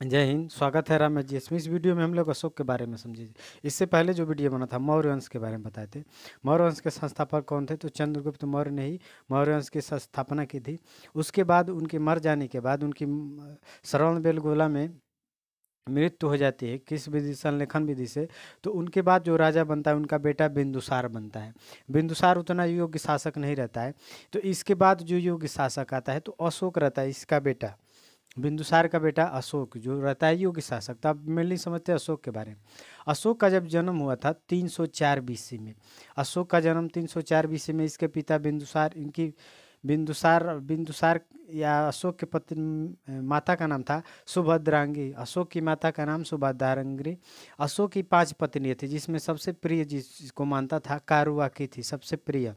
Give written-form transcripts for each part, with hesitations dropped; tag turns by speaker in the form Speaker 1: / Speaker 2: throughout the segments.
Speaker 1: जय हिंद। स्वागत है रमेश जी इसमें। इस वीडियो में हम लोग अशोक के बारे में समझे। इससे पहले जो वीडियो बना था मौर्य वंश के बारे में बताए थे। मौर्य वंश के संस्थापक कौन थे? तो चंद्रगुप्त मौर्य ने ही मौर्य वंश की स्थापना की थी। उसके बाद उनके मर जाने के बाद उनकी श्रवण बेलगोला में मृत्यु हो जाती है, किस विधि? संलेखन विधि से। तो उनके बाद जो राजा बनता है उनका बेटा बिंदुसार बनता है। बिंदुसार उतना योग्य शासक नहीं रहता है, तो इसके बाद जो योग्य शासक आता है तो अशोक रहता है, इसका बेटा। बिंदुसार का बेटा अशोक जो रहता है योग्य शासक। तो आप मेनली समझते हैं अशोक के बारे में। अशोक का जब जन्म हुआ था 304 बीसी में। अशोक का जन्म 304 बीसी में। इसके पिता बिंदुसार, इनकी बिंदुसार बिंदुसार या अशोक के पत्नी माता का नाम था सुभद्रांगी। अशोक की माता का नाम सुभद्रांगी। अशोक की 5 पत्नियां थी, जिसमें सबसे प्रिय जिसको मानता था कारुआकी थी, सबसे प्रिय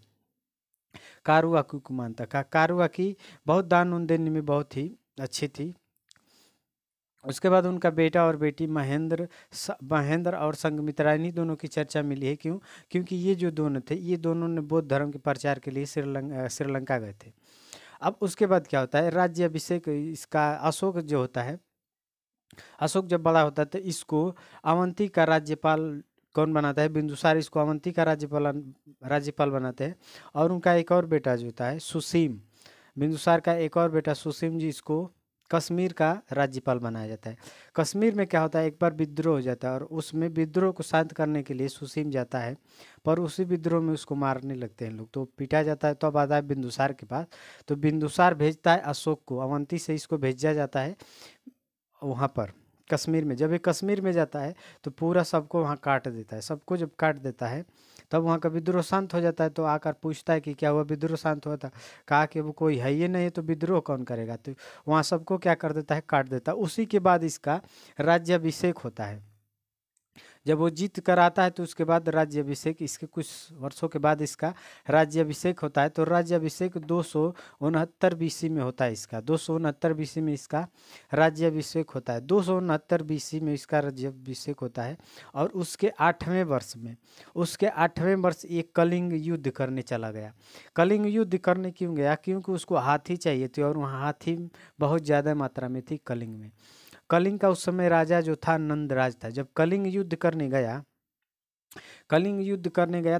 Speaker 1: कारुआकी को मानता था। कारुआकी बहुत दान उन देने में बहुत ही अच्छी थी। उसके बाद उनका बेटा और बेटी महेंद्र और संघमित्रा, इन्हीं दोनों की चर्चा मिली है। क्यों? क्योंकि ये जो दोनों थे, ये दोनों ने बौद्ध धर्म के प्रचार के लिए श्रीलंका गए थे। अब उसके बाद क्या होता है? राज्याभिषेक इसका अशोक जो होता है, अशोक जब बड़ा होता है तो इसको अवंती का राज्यपाल कौन बनाता है? बिंदुसार इसको अवंती का राज्यपाल बनाते हैं। और उनका एक और बेटा जो होता है सुसीम, बिंदुसार का एक और बेटा सुसीम जी, इसको कश्मीर का राज्यपाल बनाया जाता है। कश्मीर में क्या होता है, एक बार विद्रोह हो जाता है और उसमें विद्रोह को शांत करने के लिए सुसीम जाता है, पर उसी विद्रोह में उसको मारने लगते हैं लोग, तो पिटा जाता है। तो अब आता है बिंदुसार के पास। तो बिंदुसार भेजता है अशोक को, अवंती से इसको भेजा जाता है वहाँ पर कश्मीर में। जब ये कश्मीर में जाता है तो पूरा सबको वहाँ काट देता है। सबको जब काट देता है तब वहाँ का विद्रोह शांत हो जाता है। तो आकर पूछता है कि क्या हुआ, विद्रोह शांत हुआ था? कहा कि वो कोई है ही नहीं है तो विद्रोह कौन करेगा। तो वहाँ सबको क्या कर देता है, काट देता है। उसी के बाद इसका राज्याभिषेक होता है। जब वो जीत कर आता है तो उसके बाद राज्याभिषेक, इसके कुछ वर्षों के बाद इसका राज्याभिषेक होता है। तो राज्याभिषेक 269 बीसी में होता है इसका। 269 बीसी में इसका राज्याभिषेक होता है। 269 बीसी में इसका राज्याभिषेक होता है। और उसके 8वें वर्ष एक कलिंग युद्ध करने चला गया। कलिंग युद्ध करने क्यों गया? क्योंकि उसको हाथी चाहिए थे और वहाँ हाथी बहुत ज़्यादा मात्रा में थी कलिंग में। कलिंग का उस समय राजा जो था नंदराज था। जब कलिंग युद्ध करने गया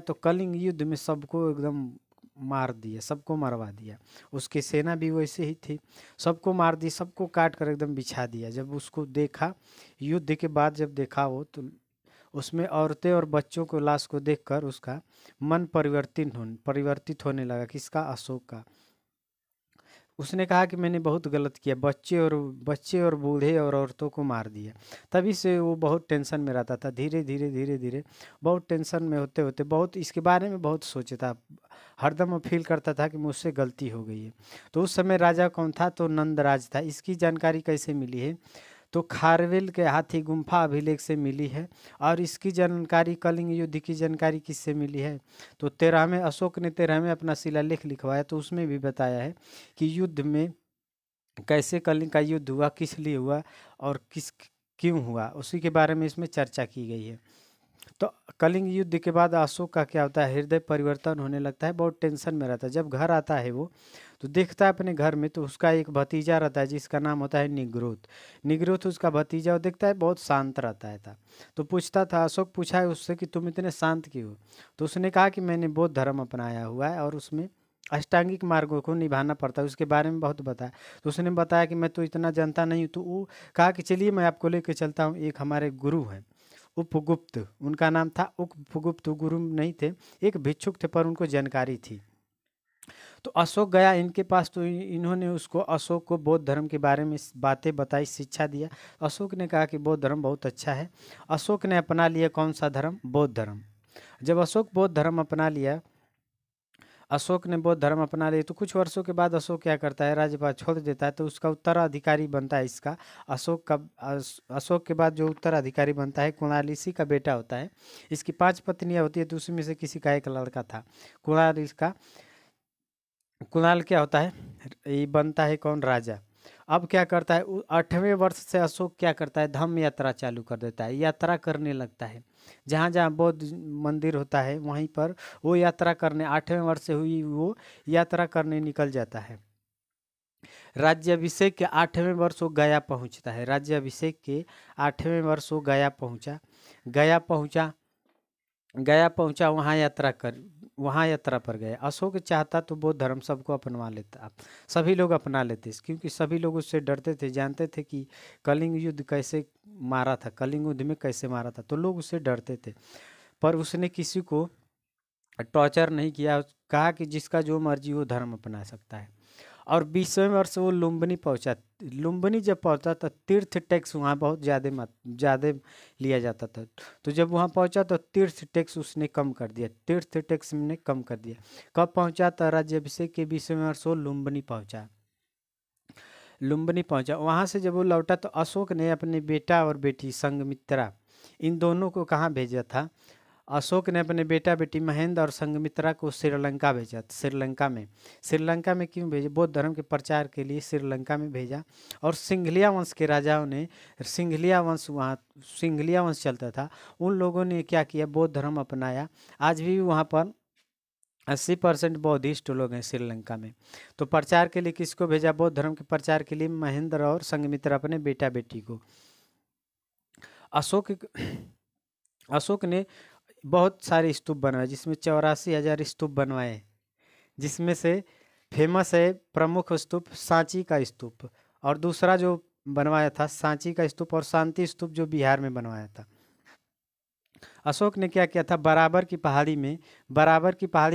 Speaker 1: तो कलिंग युद्ध में सबको एकदम मार दिया, सबको मरवा दिया। उसकी सेना भी वैसे ही थी, सबको मार दी, सबको काट कर एकदम बिछा दिया। जब उसको देखा, युद्ध के बाद जब देखा वो, तो उसमें औरतें और बच्चों को लाश को देखकर उसका मन परिवर्तित होने लगा। किसका? अशोक का। उसने कहा कि मैंने बहुत गलत किया, बच्चे और बूढ़े और औरतों को मार दिया। तभी से वो बहुत टेंशन में रहता था। धीरे धीरे धीरे धीरे बहुत टेंशन में होते होते बहुत इसके बारे में बहुत सोचता, हरदम वो फील करता था कि मुझसे गलती हो गई है। तो उस समय राजा कौन था? तो नंदराज था। इसकी जानकारी कैसे मिली है? तो खारवेल के हाथी गुम्फा अभिलेख से मिली है। और इसकी जानकारी, कलिंग युद्ध की जानकारी किससे मिली है? तो 13वें अशोक ने 13वें अपना शिलालेख लिखवाया, तो उसमें भी बताया है कि युद्ध में कैसे कलिंग का युद्ध हुआ, किस लिए हुआ और क्यों हुआ, उसी के बारे में इसमें चर्चा की गई है। तो कलिंग युद्ध के बाद अशोक का क्या होता है, हृदय परिवर्तन होने लगता है, बहुत टेंशन में रहता है। जब घर आता है वो, तो देखता है अपने घर में, तो उसका एक भतीजा रहता है जिसका नाम होता है निग्रोध। निग्रोध उसका भतीजा, वो देखता है बहुत शांत रहता है था। तो पूछता था, अशोक पूछा है उससे कि तुम इतने शांत क्यों हो? तो उसने कहा कि मैंने बौद्ध धर्म अपनाया हुआ है और उसमें अष्टांगिक मार्गों को निभाना पड़ता है, उसके बारे में बहुत बताया। तो उसने बताया कि मैं तो इतना जानता नहीं हूँ। तो वो कहा कि चलिए मैं आपको लेकर चलता हूँ। एक हमारे गुरु हैं उपगुप्त, उनका नाम था उपगुप्त, गुरु नहीं थे, एक भिक्षुक थे, पर उनको जानकारी थी। तो अशोक गया इनके पास, तो इन्होंने उसको, अशोक को बौद्ध धर्म के बारे में बातें बताई, शिक्षा दिया। अशोक ने कहा कि बौद्ध धर्म बहुत अच्छा है। अशोक ने अपना लिया कौन सा धर्म? बौद्ध धर्म। जब अशोक बौद्ध धर्म अपना लिया, अशोक ने बौद्ध धर्म अपना लिया, तो कुछ वर्षों के बाद अशोक क्या करता है, राज्यपाल छोड़ देता है। तो उसका उत्तराधिकारी बनता है इसका अशोक के बाद जो उत्तराधिकारी बनता है कुणाल, इसी का बेटा होता है। इसकी 5 पत्नियां होती है, तो उसमें से किसी का एक लड़का था कुणाल। इसका कुणाल क्या होता है, ये बनता है कौन? राजा। अब क्या करता है, 8वें वर्ष से अशोक क्या करता है, धम्म यात्रा चालू कर देता है, यात्रा करने लगता है। जहाँ जहाँ बौद्ध मंदिर होता है वहीं पर वो यात्रा करने, 8वें वर्ष से हुई वो यात्रा करने निकल जाता है। राज्याभिषेक के 8वें वर्ष वो गया पहुंचता है। राज्याभिषेक के 8वें वर्ष वो गया पहुंचा। गया पहुंचा गया पहुंचा वहाँ यात्रा पर गए। अशोक चाहता तो बौद्ध धर्म सबको अपनवा लेता, सभी लोग अपना लेते, क्योंकि सभी लोग उससे डरते थे, जानते थे कि कलिंग युद्ध कैसे मारा था, कलिंग युद्ध में कैसे मारा था, तो लोग उससे डरते थे। पर उसने किसी को टॉर्चर नहीं किया, कहा कि जिसका जो मर्जी वो धर्म अपना सकता है। और 20वें वर्ष वो लुम्बिनी पहुंचा। लुम्बिनी जब पहुंचा तो तीर्थ टैक्स वहाँ बहुत ज़्यादा लिया जाता था, तो जब वहाँ पहुंचा तो तीर्थ टैक्स उसने कम कर दिया, तीर्थ टैक्स ने कम कर दिया। कब पहुंचा? तो राज्याभिषेक के 20वें वर्ष वो लुम्बिनी पहुंचा। वहाँ से जब वो लौटा तो अशोक ने अपने बेटा और बेटी संघमित्रा, इन दोनों को कहाँ भेजा था? अशोक ने अपने बेटा बेटी महेंद्र और संघमित्रा को श्रीलंका भेजा। श्रीलंका में क्यों भेजा? बौद्ध धर्म के प्रचार के लिए श्रीलंका में भेजा। और सिंघलिया वंश के राजाओं ने, सिंघलिया वंश चलता था, उन लोगों ने क्या किया? बौद्ध धर्म अपनाया। आज भी वहाँ पर 80% बौद्धिस्ट लोग हैं श्रीलंका में। तो प्रचार के लिए किसको भेजा? बौद्ध धर्म के प्रचार के लिए महेंद्र और संघमित्रा अपने बेटा बेटी को। अशोक ने बहुत सारे स्तूप बनवाए, जिसमें 84,000 स्तूप बनवाए, जिसमें से फेमस है प्रमुख स्तूप सांची का स्तूप, और दूसरा जो बनवाया था सांची का स्तूप, और शांति स्तूप जो बिहार में बनवाया था। अशोक ने क्या किया था? बराबर की पहाड़ी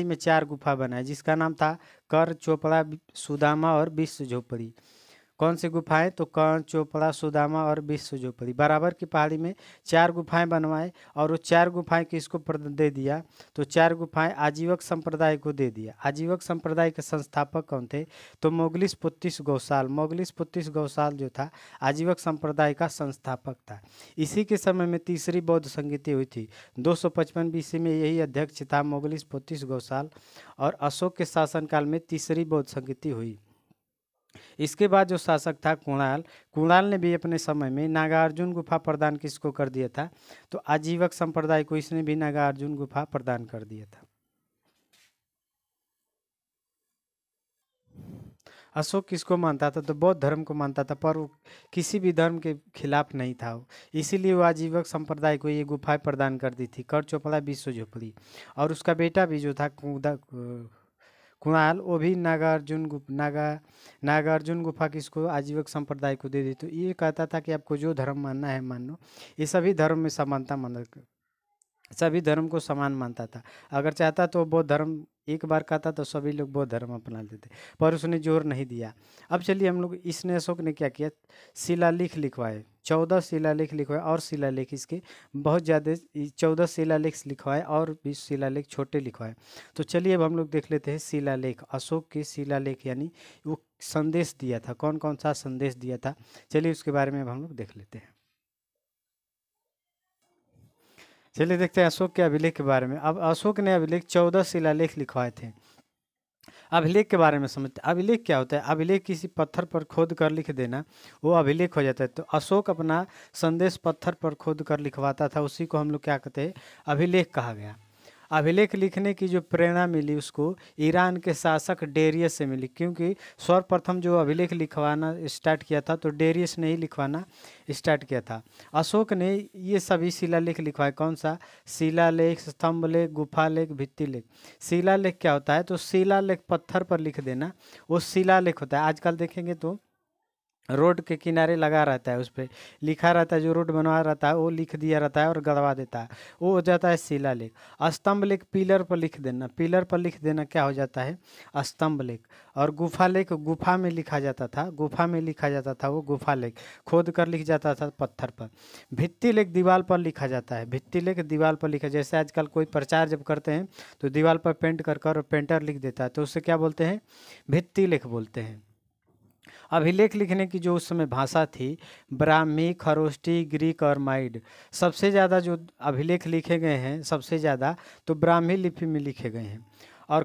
Speaker 1: में 4 गुफा बनाए, जिसका नाम था कर, चोपड़ा, सुदामा और विश्व झोपड़ी। कौन सी गुफाएं? तो कर्ण, चोपड़ा, सुदामा और विश्व झोपड़ी। बराबर की पहाड़ी में 4 गुफाएं बनवाए, और वो 4 गुफाएं किसको दे दिया? तो 4 गुफाएं आजीवक संप्रदाय को दे दिया। आजीवक संप्रदाय के संस्थापक कौन थे? तो मोगलिस पुत्तिस गौसाल जो था आजीवक संप्रदाय का संस्थापक था। इसी के समय में तीसरी बौद्ध संगीति हुई थी। 255 BC में यही अध्यक्ष था मोगलिस पुत्तिस गौसाल, और अशोक के शासनकाल में तीसरी बौद्ध संगीति हुई। इसके बाद जो शासक था कुणाल ने भी अपने समय में नागार्जुन गुफा प्रदान किसको कर दिया था? तो आजीवक संप्रदाय को इसने भी नागार्जुन गुफा प्रदान कर दिया था। अशोक किसको मानता था? तो बौद्ध धर्म को मानता था, पर वो किसी भी धर्म के खिलाफ नहीं था वो, इसीलिए वो आजीवक संप्रदाय को ये गुफाएं प्रदान कर दी थी, कर, चोपड़ा, विश्व झोपड़ी। और उसका बेटा भी जो था कुणाल, वो भी नागार्जुन गुफा किसको? आजीवक संप्रदाय को दे दी। तो ये कहता था कि आपको जो धर्म मानना है मान लो। ये सभी धर्म में समानता सभी धर्म को समान मानता था। अगर चाहता तो बौद्ध धर्म एक बार कहता तो सभी लोग बौद्ध धर्म अपना लेते, पर उसने जोर नहीं दिया। अब चलिए हम लोग, इसने अशोक ने क्या किया? शिलालेख लिखवाए, 14 शिलालेख लिखवाए, और शिलालेख इसके बहुत ज़्यादा, 14 शिलालेख लिखवाए और 20 शिलालेख छोटे लिखवाए। तो चलिए अब हम लोग देख लेते हैं शिलालेख, अशोक के शिलालेख, यानी वो संदेश दिया था, कौन कौन सा संदेश दिया था, चलिए उसके बारे में अब हम लोग देख लेते हैं। चलिए देखते हैं अशोक के अभिलेख के बारे में। अब अशोक ने अभिलेख 14 शिलालेख लिखवाए थे। अभिलेख के बारे में समझते। अभिलेख क्या होता है? अभिलेख किसी पत्थर पर खोद कर लिख देना, वो अभिलेख हो जाता है। तो अशोक अपना संदेश पत्थर पर खोद कर लिखवाता था, उसी को हम लोग क्या कहते हैं? अभिलेख कहा गया। अभिलेख लिखने की जो प्रेरणा मिली उसको ईरान के शासक डेरियस से मिली, क्योंकि सर्वप्रथम जो अभिलेख लिखवाना स्टार्ट किया था तो डेरियस ने ही लिखवाना स्टार्ट किया था। अशोक ने ये सभी शिलालेख लिखवाए। कौन सा? शिलालेख, स्तंभलेख, गुफालेख, भित्तिलेख। शिलालेख क्या होता है? तो शिलालेख पत्थर पर लिख देना, वो शिलालेख होता है। आजकल देखेंगे तो रोड के किनारे लगा रहता है, उस पर लिखा रहता है, जो रोड बनवा रहता है वो लिख दिया रहता है और गड़वा देता है, वो हो जाता है शिलालेख। स्तंभ लेख पिलर पर लिख देना, पिलर पर लिख देना क्या हो जाता है? स्तंभ लेख। और गुफा लेख गुफा में लिखा जाता था, गुफा में लिखा जाता था, वो गुफा लेख खोद कर लिख जाता था पत्थर पर। भित्ति लेख दीवार पर लिखा जाता है, भित्ति लेख दीवार पर लिखा, जैसे आजकल कोई प्रचार जब करते हैं तो दीवार पर पेंट कर कर पेंटर लिख देता है, तो उससे क्या बोलते हैं? भित्ति लेख बोलते हैं। अभिलेख लिखने की जो उस समय भाषा थी, ब्राह्मी, खरोष्टी, ग्रीक और माइड। सबसे ज़्यादा जो अभिलेख लिखे गए हैं सबसे ज़्यादा तो ब्राह्मी लिपि में लिखे गए हैं, और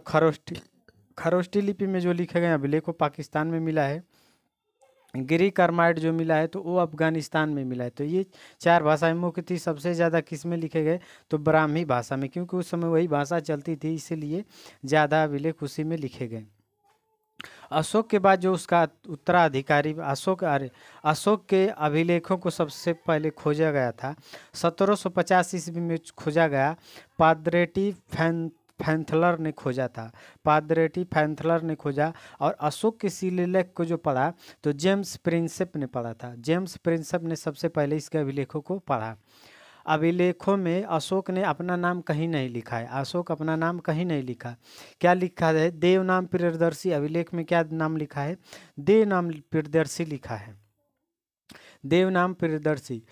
Speaker 1: खरोष्टी लिपि में जो लिखे गए अभिलेख वो पाकिस्तान में मिला है। ग्रीक और माइड जो मिला है तो वो अफगानिस्तान में मिला है। तो ये 4 भाषाएं मुख्य थी। सबसे ज़्यादा किस में लिखे गए? तो ब्राह्मी भाषा में, क्योंकि उस समय वही भाषा चलती थी, इसीलिए ज़्यादा अभिलेख उसी में लिखे गए। अशोक के बाद जो उसका उत्तराधिकारी अशोक के अभिलेखों को सबसे पहले खोजा गया था 1750 ईस्वी में खोजा गया। पादरेटी फैंथलर ने खोजा था, पादरेटी फैंथलर ने खोजा। और अशोक के शिलालेख को जो पढ़ा तो जेम्स प्रिंसेप ने पढ़ा था। जेम्स प्रिंसेप ने सबसे पहले इसके अभिलेखों को पढ़ा। अभिलेखों में अशोक ने अपना नाम कहीं नहीं लिखा है, अशोक अपना नाम कहीं नहीं लिखा। क्या लिखा है? देव नाम प्रियदर्शी। अभिलेख में क्या नाम लिखा है? देव नाम प्रियदर्शी लिखा है, देव नाम प्रियदर्शी।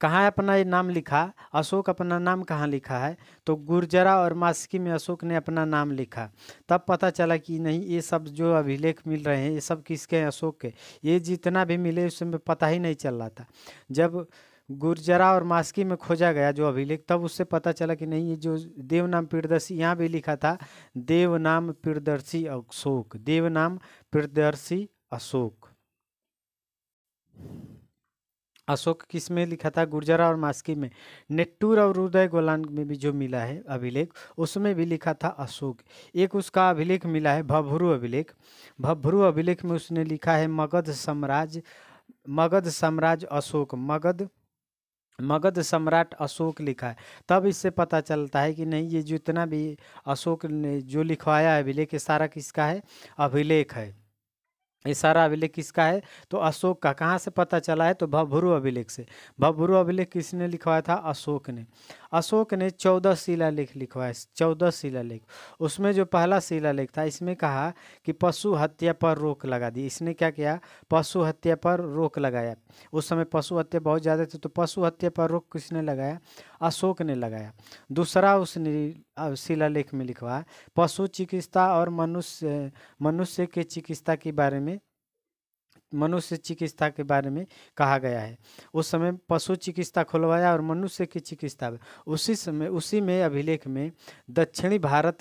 Speaker 1: कहाँ अपना ये नाम लिखा? अशोक अपना नाम कहाँ लिखा है? तो गुर्जरा और मास्की में अशोक ने अपना नाम लिखा। तब पता चला कि नहीं, ये सब जो अभिलेख मिल रहे हैं ये सब किसके हैं? अशोक के। ये जितना भी मिले उसमें पता ही नहीं चल रहा था। जब गुर्जरा और मास्की में खोजा गया जो अभिलेख, तब उससे पता चला कि नहीं, ये जो देव नाम प्रियदर्शी यहाँ भी लिखा था, देव नाम प्रियदर्शी अशोक, देव नाम प्रियदर्शी अशोक। अशोक किस में लिखा था? गुर्जरा और मास्की में। नेट्टूर और उदय गोलान में भी जो मिला है अभिलेख, उसमें भी लिखा था अशोक। एक उसका अभिलेख मिला है भभरू अभिलेख। भभरू अभिलेख में उसने लिखा है मगध साम्राज्य अशोक, मगध सम्राट अशोक लिखा है। तब इससे पता चलता है कि नहीं, ये जितना भी अशोक ने जो लिखवाया है अभिलेख, ये सारा किसका है? अभिलेख है। ये सारा अभिलेख किसका है? तो अशोक का। कहाँ से पता चला है? तो भभरू अभिलेख से। भभरू अभिलेख किसने लिखवाया था? अशोक ने। अशोक ने 14 शिलालेख लिखवाए, 14 शिलालेख। उसमें जो पहला शिलालेख था, इसमें कहा कि पशु हत्या पर रोक लगा दी। इसने क्या किया? पशु हत्या पर रोक लगाया। उस समय पशु हत्या बहुत ज़्यादा थी, तो पशु हत्या पर रोक किसने लगाया? अशोक ने लगाया। दूसरा उसने शिलालेख में लिखवा पशु चिकित्सा और मनुष्य के चिकित्सा के बारे में, मनुष्य चिकित्सा के बारे में कहा गया है। उस समय पशु चिकित्सा खुलवाया और मनुष्य की चिकित्सा उसी में अभिलेख में दक्षिणी भारत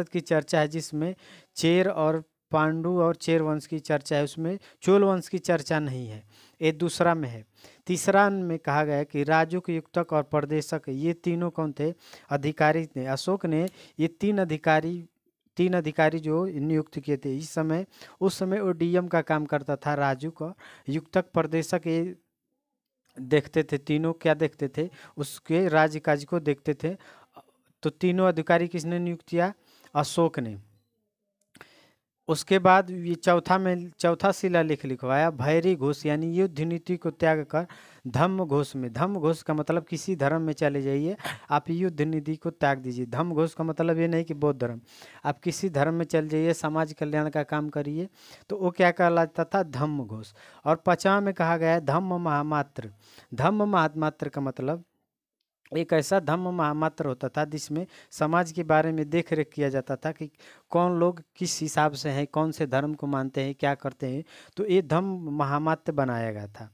Speaker 1: की चर्चा है, जिसमें चेर और पांडु और चेर वंश की चर्चा है। उसमें चोल वंश की चर्चा नहीं है, ये दूसरा में है। तीसरा में कहा गया कि राजुक, युक्तक और प्रदेशक, ये तीनों कौन थे? अधिकारी थे। अशोक ने ये तीन अधिकारी जो नियुक्त किए थे। उस समय वो डीएम का काम करता था। राजुक और युक्तक, प्रदेशक, ये देखते थे। तीनों क्या देखते थे? उसके राज्य काज को देखते थे। तो तीनों अधिकारी किसने नियुक्त किया? अशोक ने। उसके बाद ये चौथा शिलालेख लिखवाया भैरी घोष, यानी युद्ध नीति को त्याग कर धम्म घोष में। धम्म घोष का मतलब किसी धर्म में चले जाइए, आप युद्ध नीति को त्याग दीजिए। धम्म घोष का मतलब ये नहीं कि बौद्ध धर्म, आप किसी धर्म में चल जाइए, समाज कल्याण का काम करिए, तो वो क्या कहलाता था? धम्म घोष। और पांचवा में कहा गया है धम्म महामात्र। धम्म महामात्र का मतलब एक ऐसा धम्म महामात्र होता था जिसमें समाज के बारे में देख रेख किया जाता था कि कौन लोग किस हिसाब से हैं, कौन से धर्म को मानते हैं, क्या करते हैं। तो ये धम्म महामात्र बनाया गया था।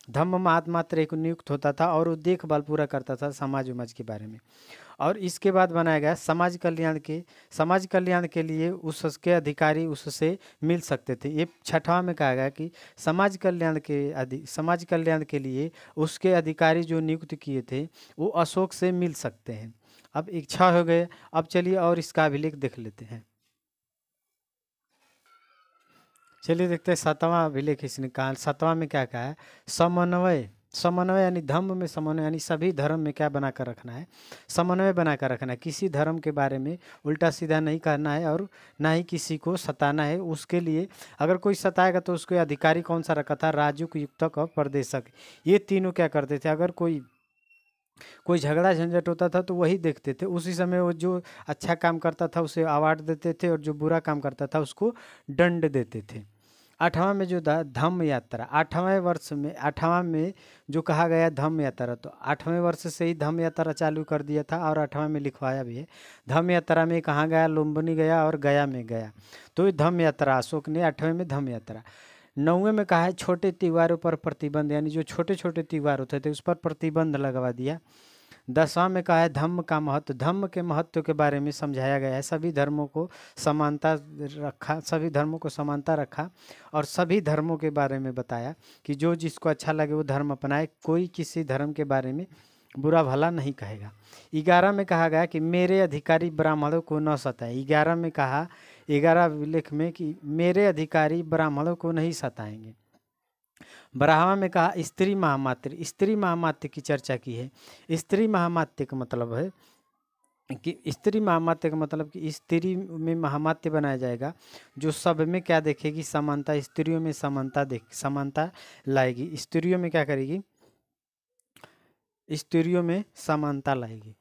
Speaker 1: धम्म महामात्र एक नियुक्त होता था और वो देखभाल पूरा करता था समाज उमाज के बारे में। और इसके बाद बनाया गया समाज कल्याण के लिए उसके अधिकारी उससे मिल सकते थे। ये छठवां में कहा गया कि समाज कल्याण के लिए उसके अधिकारी जो नियुक्त किए थे वो अशोक से मिल सकते हैं। अब इच्छा हो गए। अब चलिए और इसका अभिलेख देख लेते हैं। चलिए देखते हैं सातवां अभिलेख इसने कहा। सातवां में क्या कहा है? समन्वय यानी धम्म में समन्वय, यानी सभी धर्म में क्या बना कर रखना है? समन्वय बना कर रखना है। किसी धर्म के बारे में उल्टा सीधा नहीं करना है और ना ही किसी को सताना है। उसके लिए अगर कोई सताएगा तो उसके अधिकारी कौन सा रखा था? राजुक, युक्तक और प्रदेशक। ये तीनों क्या करते थे? अगर कोई झगड़ा झंझट होता था तो वही देखते थे। उसी समय वो जो अच्छा काम करता था उसे अवार्ड देते थे और जो बुरा काम करता था उसको दंड देते थे। आठवां में जो धम्म यात्रा, आठवां में जो कहा गया धम्म यात्रा, तो 8वें वर्ष से ही धम्म यात्रा चालू कर दिया था और 8वां में लिखवाया भी है। धम्म यात्रा में कहाँ गया? लुम्बिनी गया और गया में गया। तो ये धम्म यात्रा अशोक ने 8वें में धम्म यात्रा। 9वें में कहा है छोटे त्योहारों पर प्रतिबंध, यानी जो छोटे छोटे त्योहार होते थे उस पर प्रतिबंध लगवा दिया। 10वां में कहा है धम्म का महत्व। धम्म के महत्व के बारे में समझाया गया है। सभी धर्मों को समानता रखा और सभी धर्मों के बारे में बताया कि जो जिसको अच्छा लगे वो धर्म अपनाए, कोई किसी धर्म के बारे में बुरा भला नहीं कहेगा। 11 में कहा गया कि मेरे अधिकारी ब्राह्मणों को न सताएं। 11 में कहा, 11 अभिलेख में कि मेरे अधिकारी ब्राह्मणों को नहीं सताएंगे। 12वां में कहा स्त्री महामात्र। स्त्री महामात्र की चर्चा की है। स्त्री महामात्र का मतलब है कि स्त्री महामात्र का मतलब कि स्त्री में महामात्र बनाया जाएगा जो सब में क्या देखेगी, समानता। स्त्रियों में समानता लाएगी। स्त्रियों में क्या करेगी, स्त्रियों में समानता लाएगी।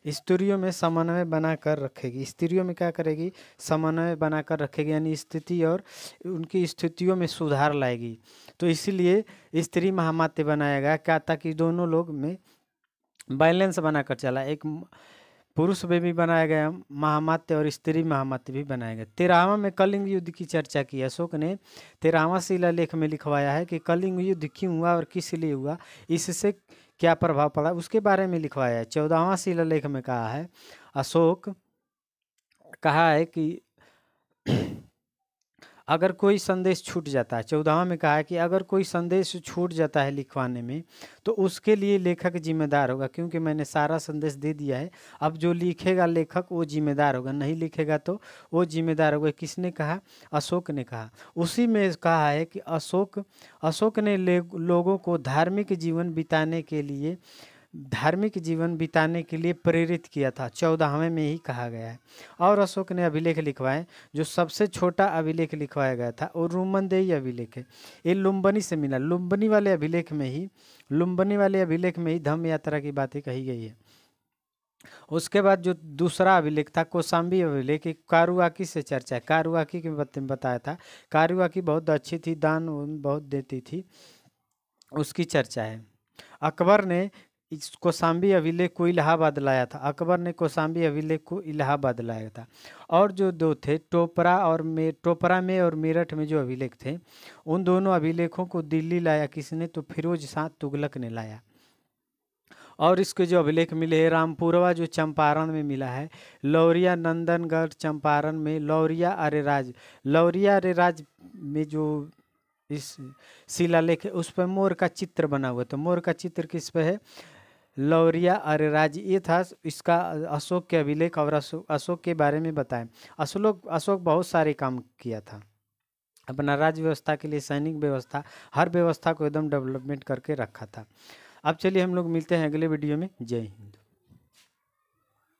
Speaker 1: स्त्रियों में समन्वय बनाकर रखेगी। स्त्रियों में क्या करेगी, समन्वय बनाकर रखेगी, यानी स्थिति और उनकी स्थितियों में सुधार लाएगी। तो इसीलिए स्त्री महामात्र बनाया गया क्या, ताकि दोनों लोग में बैलेंस बनाकर चला। एक पुरुष में भी बनाया गया महामात्र और स्त्री महामात्र भी बनाया गया। 13वां में कलिंग युद्ध की चर्चा की। अशोक ने 13वां शिलालेख में लिखवाया है कि कलिंग युद्ध क्यों हुआ और किस लिए हुआ, इससे क्या प्रभाव पड़ा, उसके बारे में लिखवाया है। 14वां शिलालेख में कहा है, अशोक कहा है कि अगर कोई संदेश छूट जाता है, 14वां में कहा है कि अगर कोई संदेश छूट जाता है लिखवाने में तो उसके लिए लेखक जिम्मेदार होगा, क्योंकि मैंने सारा संदेश दे दिया है। अब जो लिखेगा लेखक वो जिम्मेदार होगा, नहीं लिखेगा तो वो जिम्मेदार होगा। किसने कहा, अशोक ने कहा। उसी में कहा है कि अशोक ने लोगों को धार्मिक जीवन बिताने के लिए प्रेरित किया था। 14वें में ही कहा गया है। और अशोक ने अभिलेख लिखवाए, जो सबसे छोटा अभिलेख लिखवाया गया था और रुमनदेही अभिलेख है। ये लुम्बिनी से मिला। लुम्बिनी वाले अभिलेख में ही धम्म यात्रा की बातें कही गई है। उसके बाद जो दूसरा अभिलेख था कौशाम्बी अभिलेख, कारुआकी से चर्चा। कारुआकी के बारे में बताया था। कारुआकी बहुत अच्छी थी, दान बहुत देती थी, उसकी चर्चा है। अकबर ने इस कौशाम्बी अभिलेख को इलाहाबाद लाया था। अकबर ने कौशाम्बी अभिलेख को इलाहाबाद लाया था। और जो दो थे टोपरा में और मेरठ में जो अभिलेख थे, उन दोनों अभिलेखों को दिल्ली लाया किसने, तो फिरोज शाह तुगलक ने लाया। और इसके जो अभिलेख मिले हैं, रामपुरवा जो चंपारण में मिला है, लौरिया नंदनगढ़ चंपारण में, लौरिया अरेराज में जो इस शिलालेख है उस पर मोर का चित्र बना हुआ। तो मोर का चित्र किस पे है, लौरिया अरेराज। ये था इसका अशोक के अभिलेख। और अशोक के बारे में बताएं। अशोक बहुत सारे काम किया था अपना राज्य व्यवस्था के लिए, सैनिक व्यवस्था, हर व्यवस्था को एकदम डेवलपमेंट करके रखा था। अब चलिए हम लोग मिलते हैं अगले वीडियो में। जय हिंद।